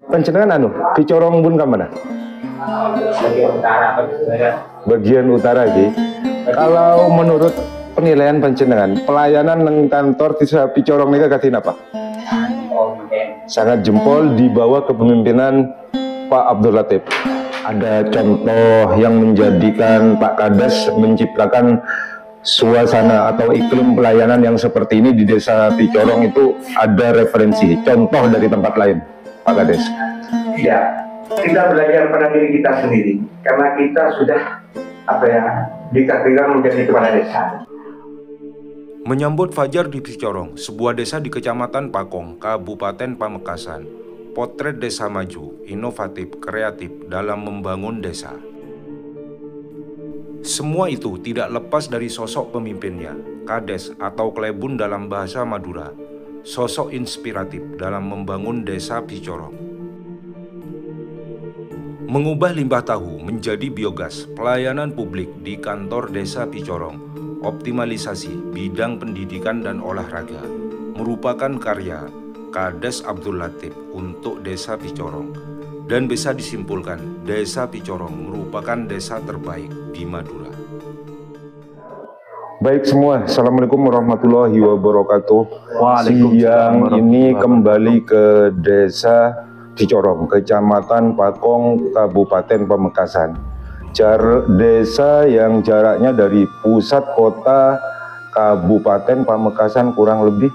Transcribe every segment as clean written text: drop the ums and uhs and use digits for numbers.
Panjenengan Picorong pun ke mana? Bagian utara, bagian utara iki. Kalau menurut penilaian panjenengan, pelayanan nang kantor desa Picorong nika katin apa? Sangat jempol di bawah kepemimpinan Pak Abdul Latif. Ada contoh yang menjadikan Pak Kades menciptakan suasana atau iklim pelayanan yang seperti ini di desa Picorong, itu ada referensi, contoh dari tempat lain, Pak Kades? Ya, kita belajar pada diri kita sendiri, karena kita sudah ditakdirkan menjadi kepala desa. Menyambut Fajar di Picorong, sebuah desa di Kecamatan Pakong, Kabupaten Pamekasan. Potret desa maju, inovatif, kreatif dalam membangun desa. Semua itu tidak lepas dari sosok pemimpinnya, Kades atau Klebun dalam bahasa Madura, sosok inspiratif dalam membangun desa Picorong. Mengubah limbah tahu menjadi biogas, pelayanan publik di kantor desa Picorong, optimalisasi bidang pendidikan dan olahraga, merupakan karya Kades Abdul Latif untuk desa Picorong, dan bisa disimpulkan desa Picorong merupakan desa terbaik di Madura. Baik semua, Assalamualaikum warahmatullahi wabarakatuh. Siang ini kembali ke desa Picorong, Kecamatan Pakong, Kabupaten Pamekasan. Desa yang jaraknya dari pusat kota Kabupaten Pamekasan kurang lebih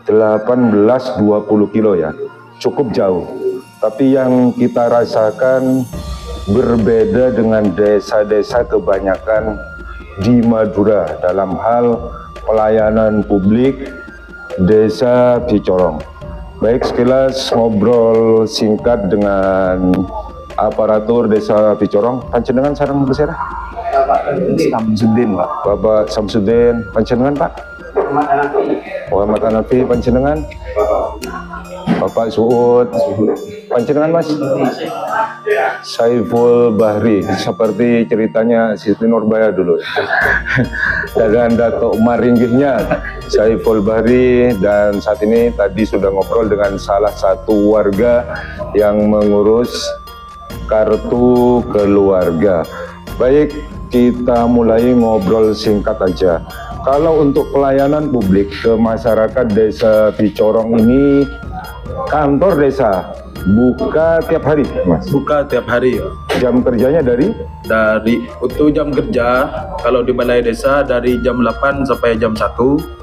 18-20 kilo ya, cukup jauh. Tapi yang kita rasakan berbeda dengan desa-desa kebanyakan di Madura dalam hal pelayanan publik desa Picorong. Baik, sekilas ngobrol singkat dengan aparatur desa Picorong. Panjenengan sareng berserah? Samsudin, Pak. Bapak Samsudin. Panjenengan, Pak? Muhammad Hanafi. Panjenengan? Bapak Suud. Panjenengan, Mas? Saiful Bahri, seperti ceritanya Siti Nurbaya dulu. Dan Datuk Maringgihnya Saiful Bahri, dan saat ini tadi sudah ngobrol dengan salah satu warga yang mengurus kartu keluarga. Baik, kita mulai ngobrol singkat aja. Kalau untuk pelayanan publik ke masyarakat desa Picorong ini, kantor desa buka tiap hari, Mas? Buka tiap hari ya. Jam kerjanya dari untuk jam kerja kalau di balai desa dari jam 8 sampai jam 1.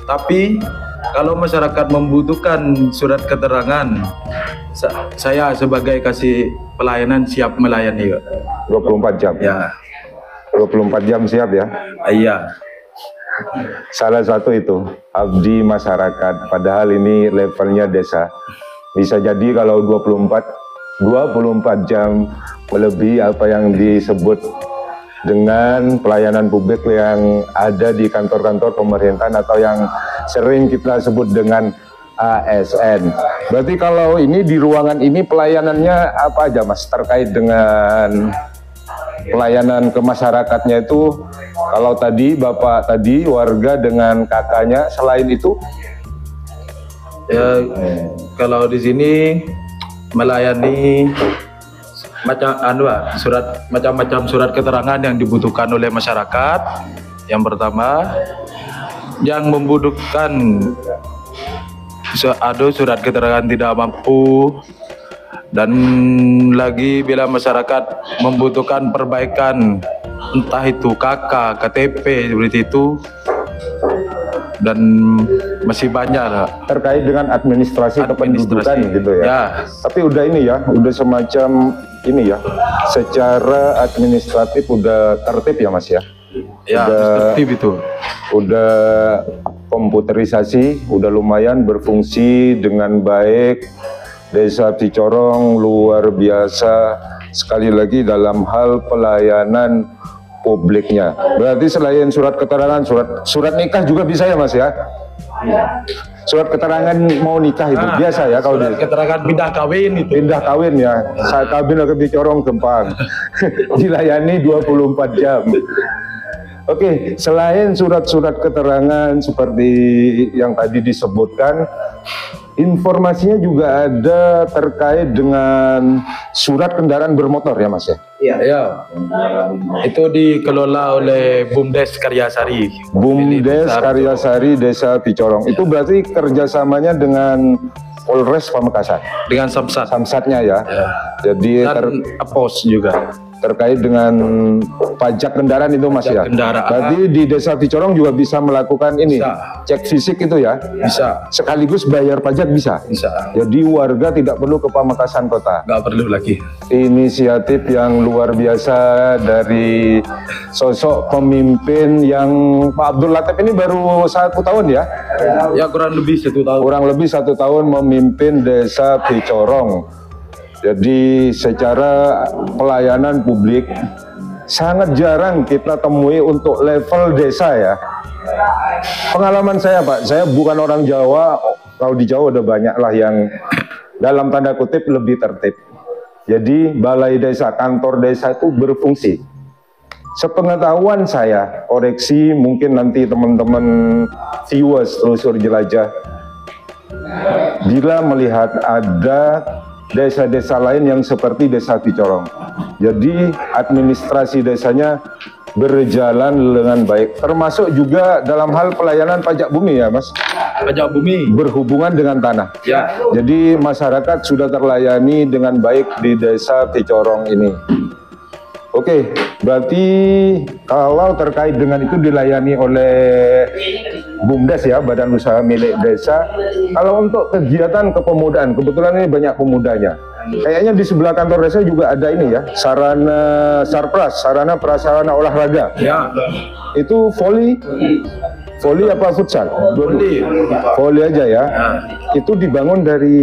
Tapi kalau masyarakat membutuhkan surat keterangan, saya sebagai kasih pelayanan siap melayani ya. 24 jam. Ya. 24 jam siap ya. Iya. Salah satu itu abdi masyarakat, padahal ini levelnya desa. Bisa jadi kalau 24 jam melebihi apa yang disebut dengan pelayanan publik yang ada di kantor-kantor pemerintahan atau yang sering kita sebut dengan ASN. Berarti kalau ini di ruangan ini pelayanannya apa aja, Mas, terkait dengan pelayanan ke masyarakatnya itu? Kalau tadi Bapak tadi warga dengan kakaknya, selain itu ya, kalau di sini melayani macam-macam surat keterangan yang dibutuhkan oleh masyarakat. Yang pertama, yang membutuhkan ada surat keterangan tidak mampu, dan lagi bila masyarakat membutuhkan perbaikan entah itu KK, KTP seperti itu, dan masih banyak lah. Terkait dengan administrasi kependudukan gitu ya. Ya. Tapi udah ini ya, udah semacam ini ya, secara administratif udah tertib ya, Mas ya. Ya, tertib itu. Udah komputerisasi, udah lumayan berfungsi dengan baik. Desa Picorong luar biasa sekali lagi dalam hal pelayanan publiknya. Berarti selain surat keterangan, surat nikah juga bisa ya, Mas ya? Surat keterangan mau nikah itu biasa ya kalau surat keterangan pindah kawin itu. Pindah kawin ya. Saya kawin ke Picorong gampang. Dilayani 24 jam. Oke, selain surat-surat keterangan seperti yang tadi disebutkan, Informasinya juga ada terkait dengan surat kendaraan bermotor ya Mas ya? Iya. Ya, itu dikelola oleh BUMDes Karyasari. BUMDes Karyasari Desa Picorong. Itu berarti kerjasamanya dengan Polres Pamekasan? Dengan Samsat. Samsatnya ya? Ya. Jadi Dan Apos juga. terkait dengan pajak kendaraan itu Mas ya? Pajak kendaraan. Berarti di Desa Picorong juga bisa melakukan ini? Bisa. Cek fisik itu ya? Bisa. Sekaligus bayar pajak bisa? Bisa. Jadi warga tidak perlu ke Pamekasan Kota? Nggak perlu lagi. Inisiatif yang luar biasa dari sosok pemimpin yang Pak Abdul Latif ini baru 1 tahun ya? Ya kurang lebih 1 tahun. Kurang lebih 1 tahun memimpin Desa Picorong. Jadi secara pelayanan publik sangat jarang kita temui untuk level desa ya. Pengalaman saya Pak, saya bukan orang Jawa, kalau di Jawa udah banyak lah yang dalam tanda kutip lebih tertib. Jadi balai desa, kantor desa itu berfungsi. Sepengetahuan saya, koreksi mungkin nanti teman-teman viewers telusur jelajah, bila melihat ada desa-desa lain yang seperti Desa Picorong, jadi administrasi desanya berjalan dengan baik, termasuk juga dalam hal pelayanan pajak bumi ya Mas, Pajak bumi. berhubungan dengan tanah. Ya. Jadi masyarakat sudah terlayani dengan baik di Desa Picorong ini. Oke, berarti kalau terkait dengan itu dilayani oleh BUMDes ya, Badan Usaha Milik Desa. Kalau untuk kegiatan kepemudaan, kebetulan ini banyak pemudanya. Kayaknya di sebelah kantor desa juga ada ini ya, sarana sarpras, sarana prasarana olahraga. Ya. Itu voli apa futsal? Voli. Voli aja ya. Itu dibangun dari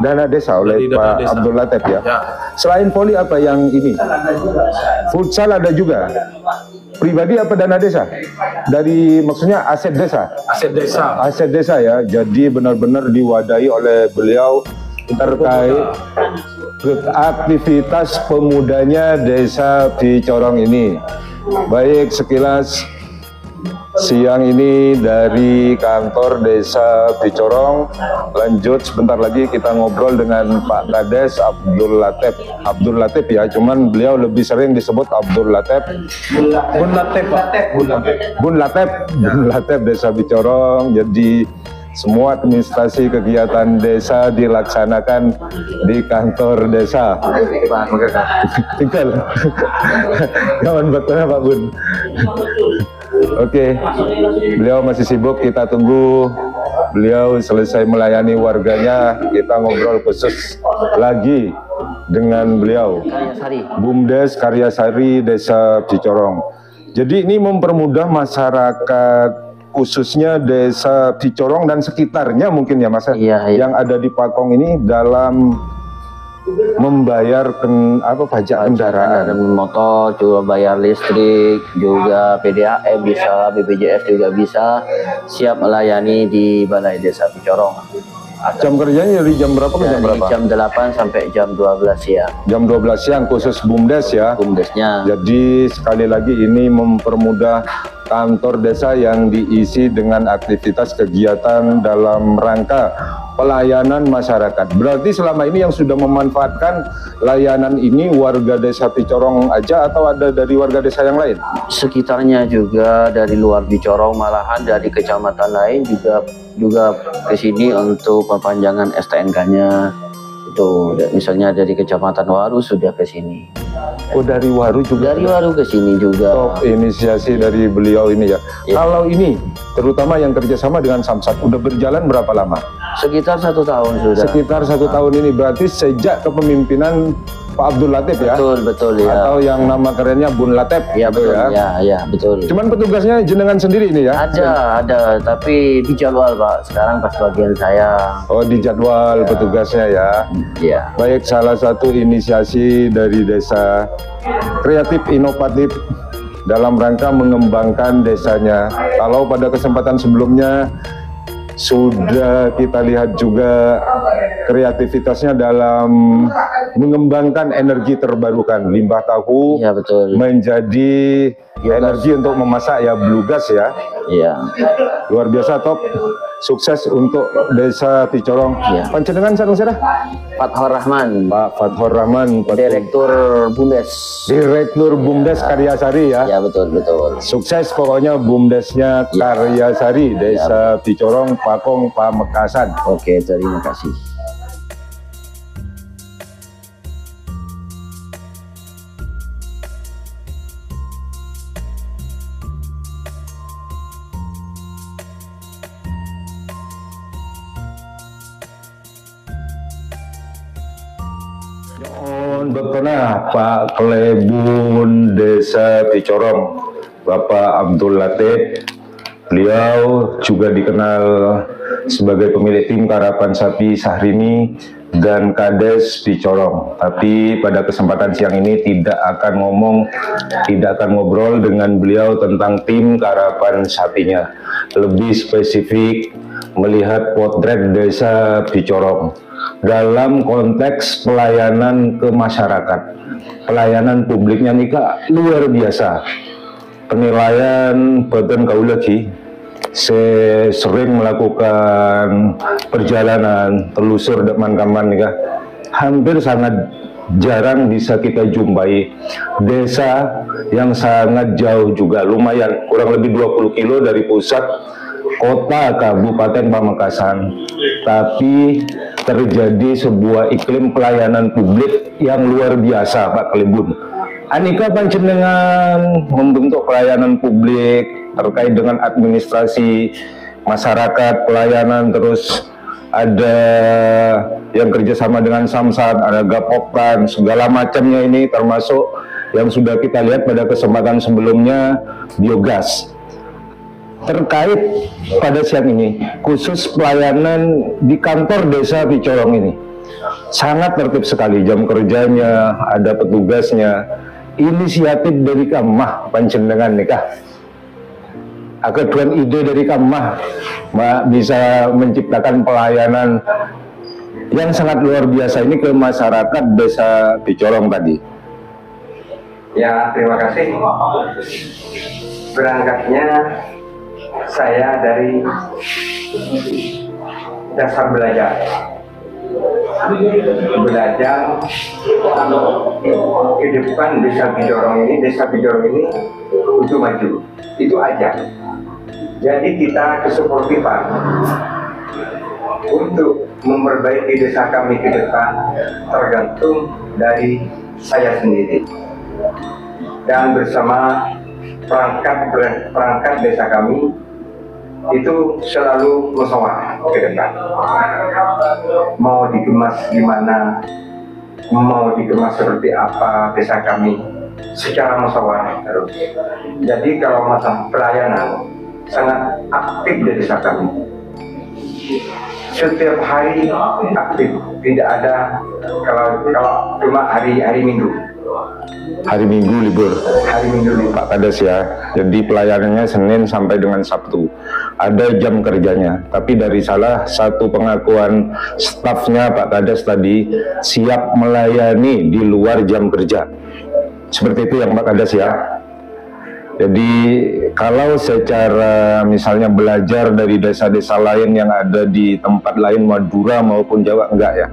dana desa oleh Dari dana Pak desa. Abdul Latif ya. Ya. Selain voli apa yang ini? Futsal ada juga. Pribadi apa dana desa? Dari maksudnya aset desa. Aset desa. Aset desa ya. Jadi benar-benar diwadahi oleh beliau terkait aktivitas pemudanya Desa Picorong ini. Baik, sekilas siang ini dari kantor Desa Picorong. Lanjut sebentar lagi kita ngobrol dengan Pak Kades Abdul Latif. Abdul Latif ya, cuman beliau lebih sering disebut Abdul Latif. Bun Latif, Pak. Bun Latif. Bun Latif Desa Picorong. Jadi semua administrasi kegiatan desa dilaksanakan di kantor desa. Tinggal kawan betulnya Pak Bun. Oke, beliau masih sibuk, kita tunggu beliau selesai melayani warganya, kita ngobrol khusus lagi dengan beliau. BUMDes Karyasari Desa Picorong. Jadi ini mempermudah masyarakat khususnya Desa Picorong dan sekitarnya mungkin ya Mas, yang ada di Pakong ini dalam membayar pajak kendaraan motor, juga bayar listrik, juga PDAM bisa, BPJS juga bisa, siap melayani di Balai Desa Picorong. Jam kerjanya dari jam berapa ke jam Dari berapa? jam 8 sampai jam 12 siang. Jam 12 siang khusus BUMDes ya. BUMDesnya. Jadi sekali lagi ini mempermudah kantor desa yang diisi dengan aktivitas kegiatan dalam rangka pelayanan masyarakat. Berarti selama ini yang sudah memanfaatkan layanan ini warga Desa Picorong aja atau ada dari warga desa yang lain? Sekitarnya juga dari luar Picorong, malahan dari kecamatan lain juga ke sini untuk perpanjangan STNK-nya. Itu misalnya dari Kecamatan Waru sudah ke sini. Oh, dari Waru juga? Dari Waru ke sini juga. Top inisiasi dari beliau ini ya. Kalau ini, terutama yang kerjasama dengan Samsat, udah berjalan berapa lama? Sekitar 1 tahun sudah. Sekitar 1 tahun ini, berarti sejak kepemimpinan Pak Abdul Latif ya? Betul ya. Atau yang nama kerennya Bun Latif Ya gitu betul ya, betul. Cuman petugasnya jenengan sendiri ini ya? Ada, tapi di jadwal Pak. Sekarang pas bagian saya. Oh, di jadwal petugasnya ya. Ya. Baik, salah satu inisiasi dari desa kreatif inovatif dalam rangka mengembangkan desanya. Kalau pada kesempatan sebelumnya sudah kita lihat juga kreativitasnya dalam mengembangkan energi terbarukan, limbah tahu Ya betul. menjadi energi untuk memasak ya, blugas ya. Iya. Luar biasa, top. Sukses untuk Desa Picorong. Iya. Panjenengan sareng sirah? Fathur Rahman, Pak Fathur Rahman, Direktur BUMDes. Direktur BUMDes Karyasari ya. Ya, betul. Sukses pokoknya BUMDesnya Karyasari, Desa Picorong, Pakong, Pamekasan. Oke, terima kasih. Bekenah Pak Klebun Desa Picorong, Bapak Abdul Latif. Beliau juga dikenal sebagai pemilik tim karapan sapi Syahrini dan Kades Picorong. Tapi pada kesempatan siang ini tidak akan ngobrol dengan beliau tentang tim karapan sapinya. Lebih spesifik melihat potret Desa Picorong dalam konteks pelayanan ke masyarakat. Pelayanan publiknya nih Kak luar biasa. Penilaian badan kaula lagi, saya sering melakukan perjalanan telusur deman-kaman nih Kak. Hampir sangat jarang bisa kita jumpai desa yang sangat jauh juga, lumayan kurang lebih 20 kilo dari pusat kota Kabupaten Pamekasan, tapi terjadi sebuah iklim pelayanan publik yang luar biasa Pak Klebun. Anika panjenengan membentuk pelayanan publik terkait dengan administrasi masyarakat, pelayanan, terus ada yang kerjasama dengan Samsat, ada Gapoktan, segala macamnya ini, termasuk yang sudah kita lihat pada kesempatan sebelumnya biogas. Terkait pada siang ini, khusus pelayanan di kantor Desa Picorong ini sangat tertib sekali, jam kerjanya, ada petugasnya. Inisiatif dari kamah panjenengan nikah, akeduan ide dari kamah bisa menciptakan pelayanan yang sangat luar biasa ini ke masyarakat Desa Picorong tadi. Ya, terima kasih. Berangkatnya saya dari dasar belajar ke depan Desa Picorong ini untuk maju, itu aja. Jadi kita kesuportifan untuk memperbaiki desa kami ke depan tergantung dari saya sendiri dan bersama perangkat desa kami itu selalu musyawarah ke depan. Mau dikemas gimana, mau dikemas seperti apa desa kami, secara musyawarah terus. Jadi kalau masalah pelayanan sangat aktif di desa kami. Setiap hari aktif, tidak ada kalau cuma hari Minggu. Hari Minggu libur. Hari Minggu libur. Pak Kades ya. Jadi pelayanannya Senin sampai dengan Sabtu. Ada jam kerjanya. Tapi dari salah satu pengakuan stafnya Pak Kades tadi, siap melayani di luar jam kerja. Seperti itu yang Pak Kades ya. Jadi kalau secara misalnya belajar dari desa-desa lain yang ada di tempat lain, Madura maupun Jawa, enggak ya.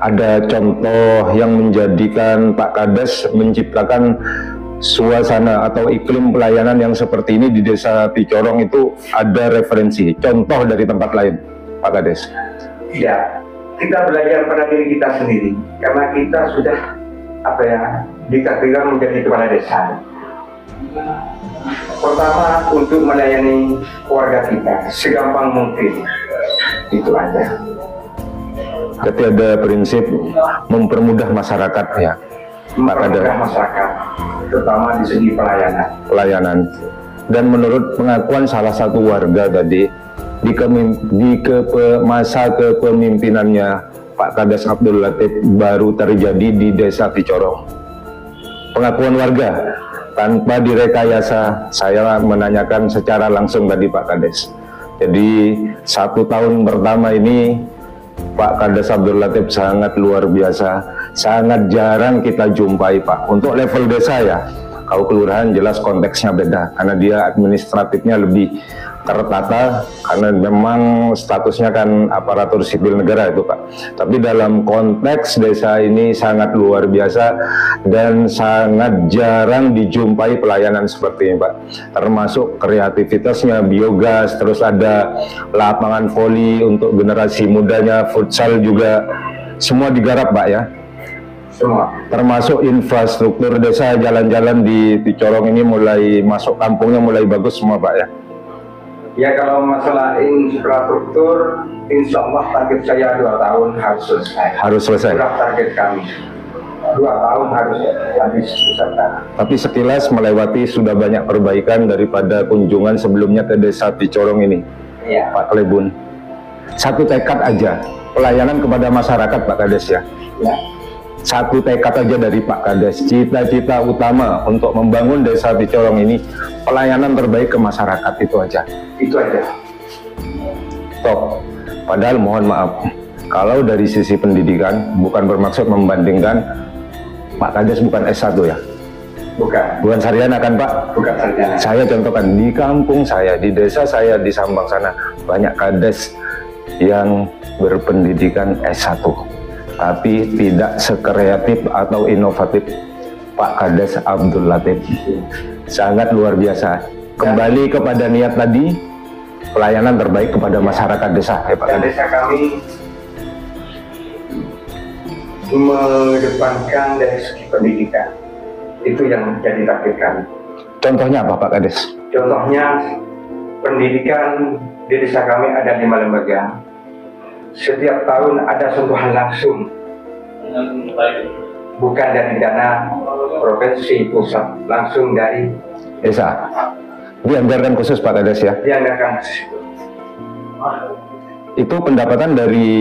Ada contoh yang menjadikan Pak Kades menciptakan suasana atau iklim pelayanan yang seperti ini di Desa Picorong, itu ada referensi, contoh dari tempat lain, Pak Kades? Ya, kita belajar pada diri kita sendiri, karena kita sudah dikategorikan menjadi kepala desa. Pertama, untuk melayani keluarga kita segampang mungkin, itu aja. Jadi ada prinsip mempermudah masyarakat ya, mempermudah masyarakat, terutama di segi pelayanan. Dan menurut pengakuan salah satu warga tadi, di masa kepemimpinannya Pak Kades Abdul Latif baru terjadi di Desa Picorong. Pengakuan warga, tanpa direkayasa, saya menanyakan secara langsung tadi Pak Kades. Jadi 1 tahun pertama ini Pak Kades Abdul Latif sangat luar biasa, sangat jarang kita jumpai Pak. Untuk level desa ya, Kalau kelurahan jelas konteksnya beda karena dia administratifnya lebih tertata karena memang statusnya kan aparatur sipil negara itu Pak. Tapi dalam konteks desa ini sangat luar biasa dan sangat jarang dijumpai pelayanan seperti ini Pak. Termasuk kreativitasnya, biogas, terus ada lapangan voli untuk generasi mudanya, futsal juga, semua digarap Pak ya. Semua. Termasuk infrastruktur desa, jalan-jalan di Picorong ini mulai masuk kampungnya mulai bagus semua Pak ya. Ya kalau masalah infrastruktur, insya Allah target saya 2 tahun harus selesai. Harus selesai. Itulah target kami. 2 tahun harus habis selesai. Tapi sekilas melewati sudah banyak perbaikan daripada kunjungan sebelumnya ke desa Picorong ini. Iya. Pak Klebun. Satu tekad aja, pelayanan kepada masyarakat Pak Kades ya. Ya. Satu tekad aja dari Pak Kades, cita-cita utama untuk membangun desa Picorong ini, pelayanan terbaik ke masyarakat, itu aja. Itu aja. Toh, padahal mohon maaf, kalau dari sisi pendidikan, bukan bermaksud membandingkan, Pak Kades bukan S1 ya? Bukan sarjana kan Pak? Bukan sarjana. Saya contohkan, di kampung saya, di desa saya, di Sambang sana, banyak Kades yang berpendidikan S1. Tapi tidak sekreatif atau inovatif Pak Kades Abdul Latif. Sangat luar biasa. Kembali kepada niat tadi, pelayanan terbaik kepada masyarakat desa ya Pak Dan Kades. desa kami mengedepankan dari segi pendidikan. Itu yang jadi target kami. Contohnya apa Pak Kades? Contohnya pendidikan di desa kami ada 5 lembaga. Setiap tahun ada sentuhan langsung, bukan dari dana provinsi pusat, langsung dari Desa. Dianggarkan khusus Pak Kades ya? dianggarkan ke situ. Itu pendapatan dari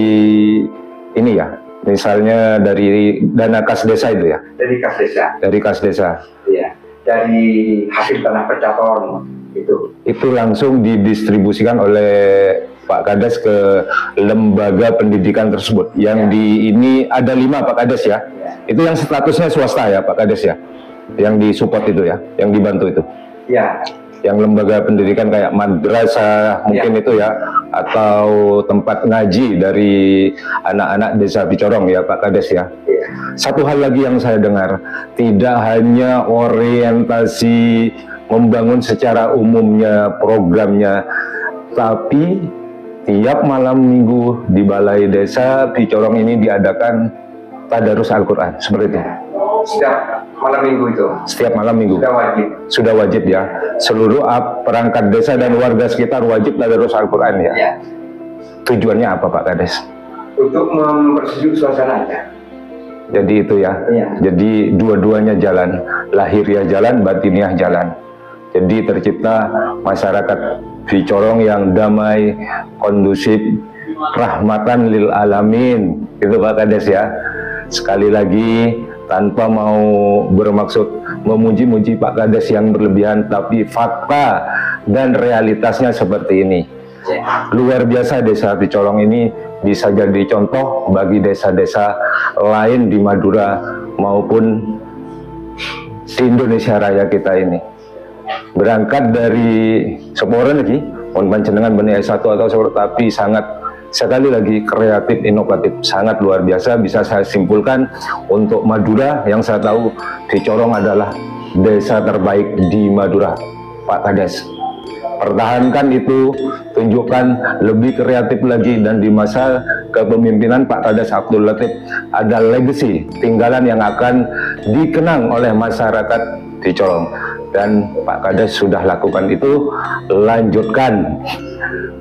ini ya? Misalnya dari dana kas desa itu ya? Dari kas desa. Dari kas desa. Iya. Dari hasil tanah pecaton itu. Itu langsung didistribusikan oleh Pak Kades ke lembaga pendidikan tersebut. Yang di ini ada 5 Pak Kades ya. Itu yang statusnya swasta ya Pak Kades ya. Yang disupport itu ya, yang dibantu itu. Ya. Yang lembaga pendidikan kayak madrasah mungkin itu ya, atau tempat ngaji dari anak-anak desa Picorong ya Pak Kades ya. Satu hal lagi yang saya dengar, tidak hanya orientasi membangun secara umumnya programnya, tapi tiap malam minggu di Balai Desa Picorong ini diadakan tadarus Al-Quran, seperti itu. Setiap malam minggu itu. Setiap malam minggu. Sudah wajib. Sudah wajib ya. Seluruh perangkat desa dan warga sekitar wajib tadarus Al-Quran ya. Ya. Tujuannya apa Pak Kades? Untuk mempersejuk suasana aja. Jadi itu ya. Iya. Jadi dua-duanya jalan, lahiriah jalan, batiniah jalan. Jadi tercipta masyarakat Picorong yang damai, kondusif, rahmatan lil alamin. Itu Pak Kades ya. Sekali lagi, tanpa mau bermaksud memuji-muji Pak Kades yang berlebihan, tapi fakta dan realitasnya seperti ini. Luar biasa desa Picorong ini bisa jadi contoh bagi desa-desa lain di Madura maupun di Indonesia Raya kita ini. Berangkat dari seporan lagi, mohon panjenengan benih S1 atau seperti, tapi sangat sekali lagi kreatif, inovatif, sangat luar biasa. Bisa saya simpulkan untuk Madura yang saya tahu Picorong adalah desa terbaik di Madura Pak Kades. Pertahankan itu, tunjukkan lebih kreatif lagi, dan di masa kepemimpinan Pak Kades Abdul Latif ada legacy, tinggalan yang akan dikenang oleh masyarakat Picorong. Dan Pak Kades sudah lakukan itu, lanjutkan.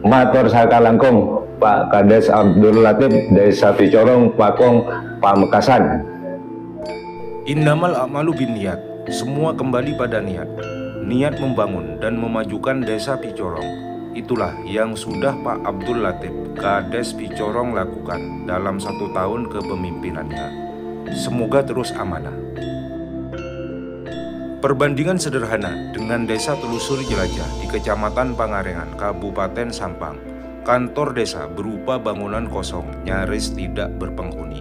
Matur saka langkung Pak Kades Abdul Latif, Desa Picorong, Pakong, Pamekasan. Innamal a'malu binniyat, semua kembali pada niat. Niat membangun dan memajukan desa Picorong. Itulah yang sudah Pak Abdul Latif, Kades Picorong lakukan dalam 1 tahun kepemimpinannya. Semoga terus amanah. Perbandingan sederhana dengan desa Telusur Jelajah di Kecamatan Pangarengan, Kabupaten Sampang. Kantor desa berupa bangunan kosong, nyaris tidak berpenghuni.